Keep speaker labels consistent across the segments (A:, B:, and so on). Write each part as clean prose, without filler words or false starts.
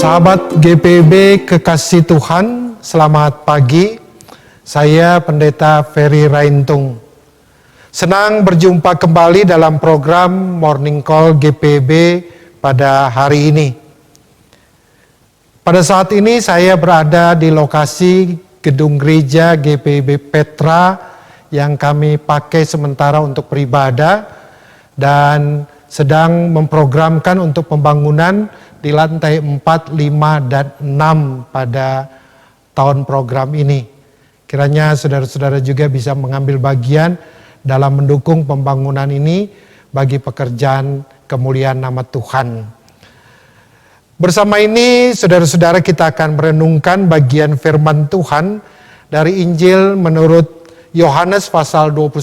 A: Sahabat GPB kekasih Tuhan, selamat pagi. Saya Pendeta Ferry Raintung. Senang berjumpa kembali dalam program Morning Call GPB pada hari ini. Pada saat ini saya berada di lokasi gedung gereja GPB Petra yang kami pakai sementara untuk beribadah dan sedang memprogramkan untuk pembangunan di lantai 4, 5, dan 6 pada tahun program ini. Kiranya saudara-saudara juga bisa mengambil bagian dalam mendukung pembangunan ini bagi pekerjaan kemuliaan nama Tuhan. Bersama ini saudara-saudara kita akan merenungkan bagian firman Tuhan dari Injil menurut Yohanes pasal 21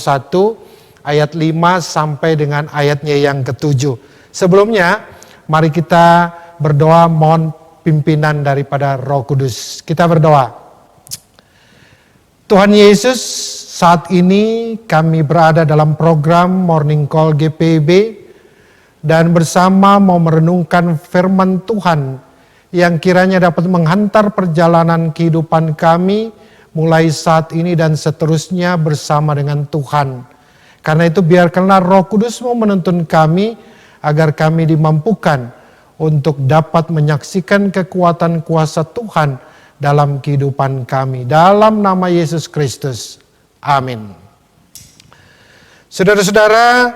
A: ayat 5 sampai dengan ayatnya yang ke-7. Sebelumnya mari kita berdoa mohon pimpinan daripada Roh Kudus. Kita berdoa. Tuhan Yesus, saat ini kami berada dalam program Morning Call GPB dan bersama mau merenungkan firman Tuhan yang kiranya dapat menghantar perjalanan kehidupan kami mulai saat ini dan seterusnya bersama dengan Tuhan. Karena itu biarkanlah Roh Kudus-Mu menuntun kami agar kami dimampukan untuk dapat menyaksikan kekuatan kuasa Tuhan dalam kehidupan kami. Dalam nama Yesus Kristus. Amin. Saudara-saudara,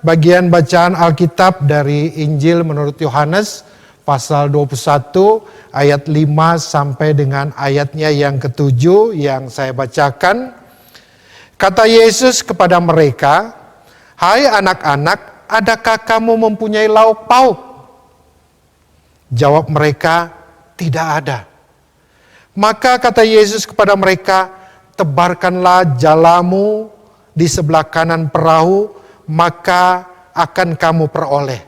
A: bagian bacaan Alkitab dari Injil menurut Yohanes pasal 21 ayat 5 sampai dengan ayatnya yang ke-7 yang saya bacakan. Kata Yesus kepada mereka, "Hai anak-anak, adakah kamu mempunyai lauk pauk?" Jawab mereka, "Tidak ada." Maka kata Yesus kepada mereka, "Tebarkanlah jalamu di sebelah kanan perahu, maka akan kamu peroleh."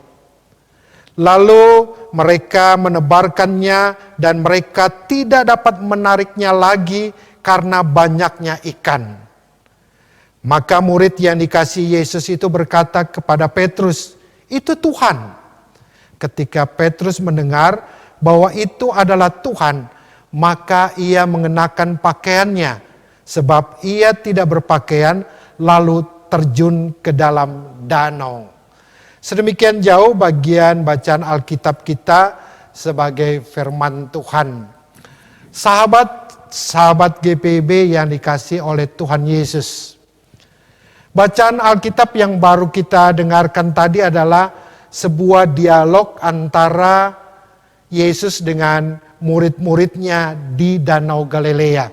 A: Lalu mereka menebarkannya dan mereka tidak dapat menariknya lagi karena banyaknya ikan. Maka murid yang dikasihi Yesus itu berkata kepada Petrus, "Itu Tuhan." Ketika Petrus mendengar bahwa itu adalah Tuhan, maka ia mengenakan pakaiannya, sebab ia tidak berpakaian, lalu terjun ke dalam danau. Sedemikian jauh bagian bacaan Alkitab kita sebagai firman Tuhan. Sahabat GPB yang dikasihi oleh Tuhan Yesus. Bacaan Alkitab yang baru kita dengarkan tadi adalah sebuah dialog antara Yesus dengan murid-muridnya di Danau Galilea.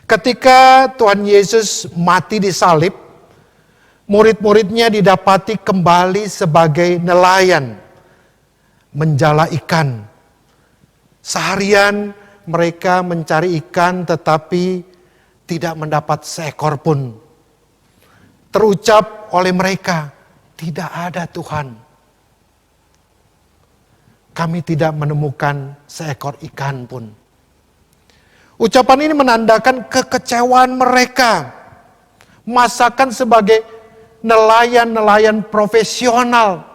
A: Ketika Tuhan Yesus mati disalib, murid-muridnya didapati kembali sebagai nelayan, menjala ikan. Seharian mereka mencari ikan tetapi tidak mendapat seekor pun. Terucap oleh mereka, "Tidak ada Tuhan. Kami tidak menemukan seekor ikan pun." Ucapan ini menandakan kekecewaan mereka. Masakan sebagai nelayan-nelayan profesional,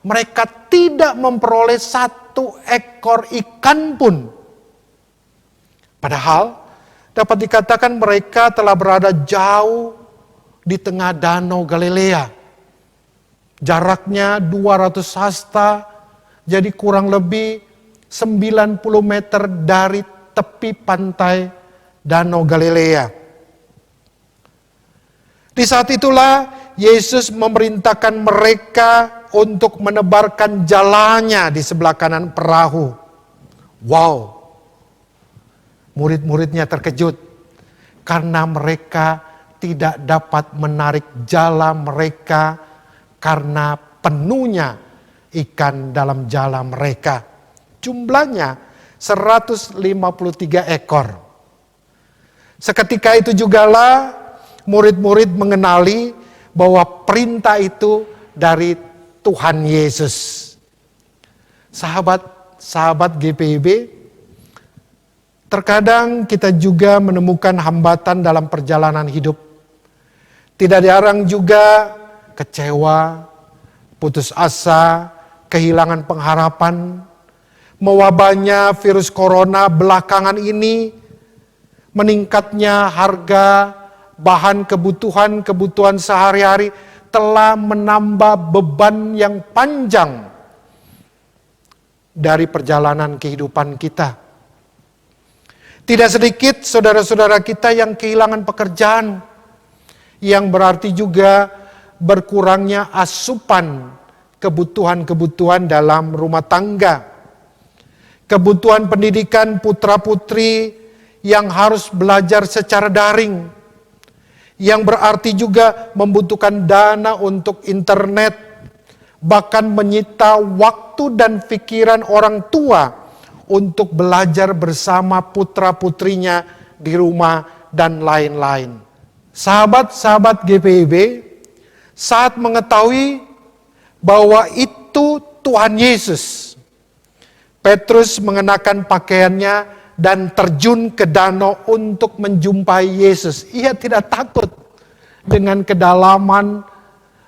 A: mereka tidak memperoleh satu ekor ikan pun. Padahal dapat dikatakan mereka telah berada jauh di tengah Danau Galilea. Jaraknya 200 hasta, jadi kurang lebih 90 meter dari tepi pantai Danau Galilea. Di saat itulah Yesus memerintahkan mereka untuk menebarkan jalannya di sebelah kanan perahu. Wow, murid-muridnya terkejut karena mereka tidak dapat menarik jala mereka karena penuhnya ikan dalam jala mereka. Jumlahnya 153 ekor. Seketika itu jugalah murid-murid mengenali bahwa perintah itu dari Tuhan Yesus. Sahabat GPB, terkadang kita juga menemukan hambatan dalam perjalanan hidup. Tidak jarang juga kecewa, putus asa, kehilangan pengharapan. mewabahnya virus corona belakangan ini, meningkatnya harga bahan kebutuhan sehari-hari telah menambah beban yang panjang dari perjalanan kehidupan kita. Tidak sedikit saudara-saudara kita yang kehilangan pekerjaan, yang berarti juga berkurangnya asupan kebutuhan-kebutuhan dalam rumah tangga. Kebutuhan pendidikan putra-putri yang harus belajar secara daring, yang berarti juga membutuhkan dana untuk internet, bahkan menyita waktu dan pikiran orang tua untuk belajar bersama putra-putrinya di rumah dan lain-lain. Sahabat-sahabat GPIB, saat mengetahui bahwa itu Tuhan Yesus, Petrus mengenakan pakaiannya dan terjun ke danau untuk menjumpai Yesus. Ia tidak takut dengan kedalaman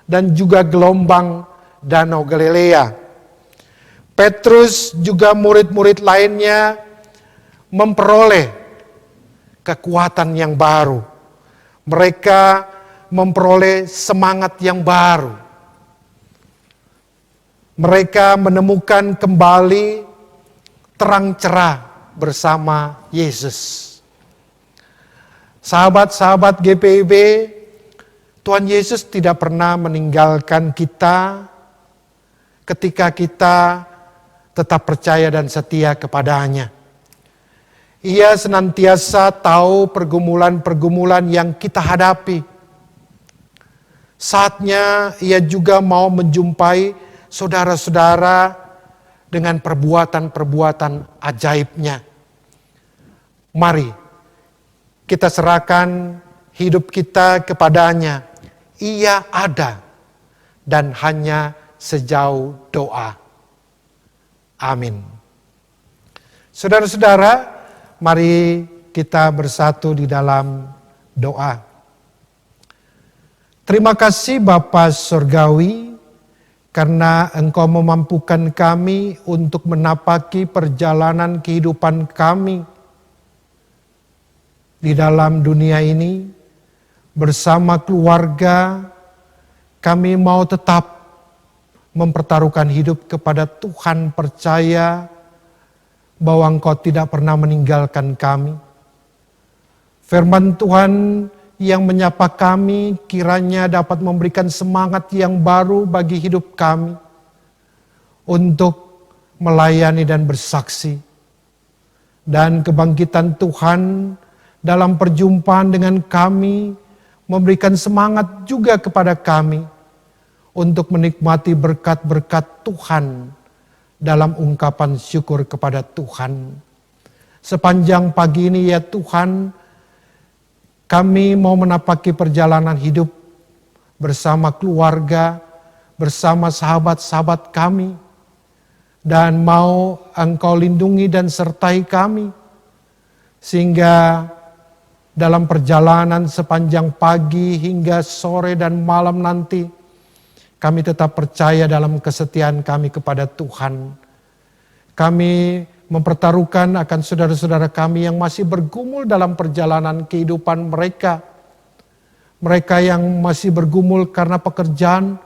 A: dan juga gelombang danau Galilea. Petrus juga murid-murid lainnya memperoleh kekuatan yang baru. Mereka memperoleh semangat yang baru. Mereka menemukan kembali terang cerah bersama Yesus. Sahabat-sahabat GPIB, Tuhan Yesus tidak pernah meninggalkan kita ketika kita tetap percaya dan setia kepadanya. Ia senantiasa tahu pergumulan-pergumulan yang kita hadapi. Saatnya ia juga mau menjumpai saudara-saudara dengan perbuatan-perbuatan ajaibnya. Mari kita serahkan hidup kita kepadanya. Ia ada dan hanya sejauh doa. Amin. Saudara-saudara, mari kita bersatu di dalam doa. Terima kasih Bapa Surgawi, karena Engkau memampukan kami untuk menapaki perjalanan kehidupan kami di dalam dunia ini. Bersama keluarga, kami mau tetap mempertaruhkan hidup kepada Tuhan, percaya bahwa Engkau tidak pernah meninggalkan kami. Firman Tuhan yang menyapa kami kiranya dapat memberikan semangat yang baru bagi hidup kami untuk melayani dan bersaksi. Dan kebangkitan Tuhan dalam perjumpaan dengan kami memberikan semangat juga kepada kami untuk menikmati berkat-berkat Tuhan dalam ungkapan syukur kepada Tuhan. Sepanjang pagi ini ya Tuhan, kami mau menapaki perjalanan hidup bersama keluarga, bersama sahabat-sahabat kami. Dan mau Engkau lindungi dan sertai kami. Sehingga dalam perjalanan sepanjang pagi hingga sore dan malam nanti, kami tetap percaya dalam kesetiaan kami kepada Tuhan. Kami mempertaruhkan akan saudara-saudara kami yang masih bergumul dalam perjalanan kehidupan mereka. Mereka yang masih bergumul karena pekerjaan,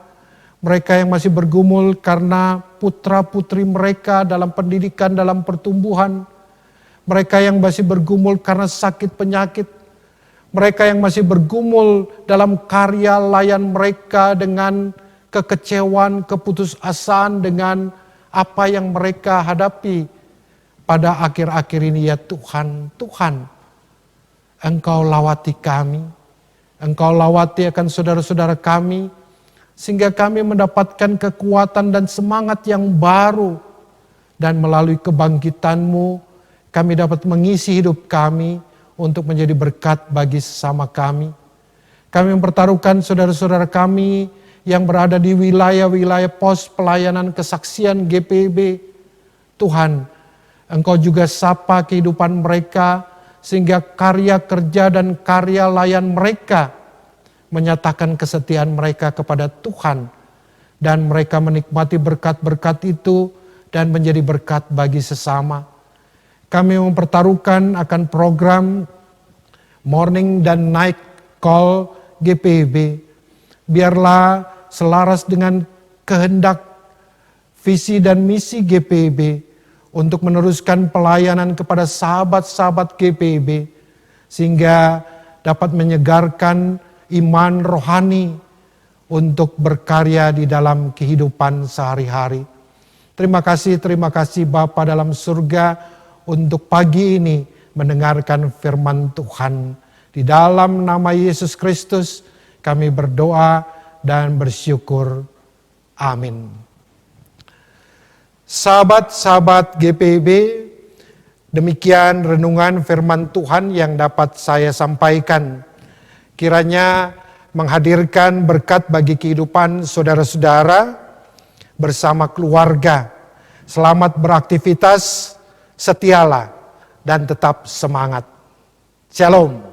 A: mereka yang masih bergumul karena putra-putri mereka dalam pendidikan, dalam pertumbuhan, mereka yang masih bergumul karena sakit penyakit, mereka yang masih bergumul dalam karya layan mereka dengan kekecewaan, keputusasaan dengan apa yang mereka hadapi pada akhir-akhir ini ya Tuhan. Tuhan, Engkau lawati kami, Engkau lawati akan saudara-saudara kami, sehingga kami mendapatkan kekuatan dan semangat yang baru. Dan melalui kebangkitan-Mu, kami dapat mengisi hidup kami untuk menjadi berkat bagi sesama kami. Kami mempertaruhkan saudara-saudara kami yang berada di wilayah-wilayah pos pelayanan kesaksian GPIB. Tuhan, Engkau juga sapa kehidupan mereka sehingga karya kerja dan karya layan mereka menyatakan kesetiaan mereka kepada Tuhan. Dan mereka menikmati berkat-berkat itu dan menjadi berkat bagi sesama. Kami mempertaruhkan akan program morning dan night call GPIB. Biarlah selaras dengan kehendak, visi dan misi GPIB untuk meneruskan pelayanan kepada sahabat-sahabat GPIB sehingga dapat menyegarkan iman rohani untuk berkarya di dalam kehidupan sehari-hari. Terima kasih Bapa dalam surga untuk pagi ini mendengarkan firman Tuhan. Di dalam nama Yesus Kristus kami berdoa dan bersyukur. Amin. Sahabat-sahabat GPIB, demikian renungan firman Tuhan yang dapat saya sampaikan. Kiranya menghadirkan berkat bagi kehidupan saudara-saudara bersama keluarga. Selamat beraktivitas, setialah dan tetap semangat. Shalom.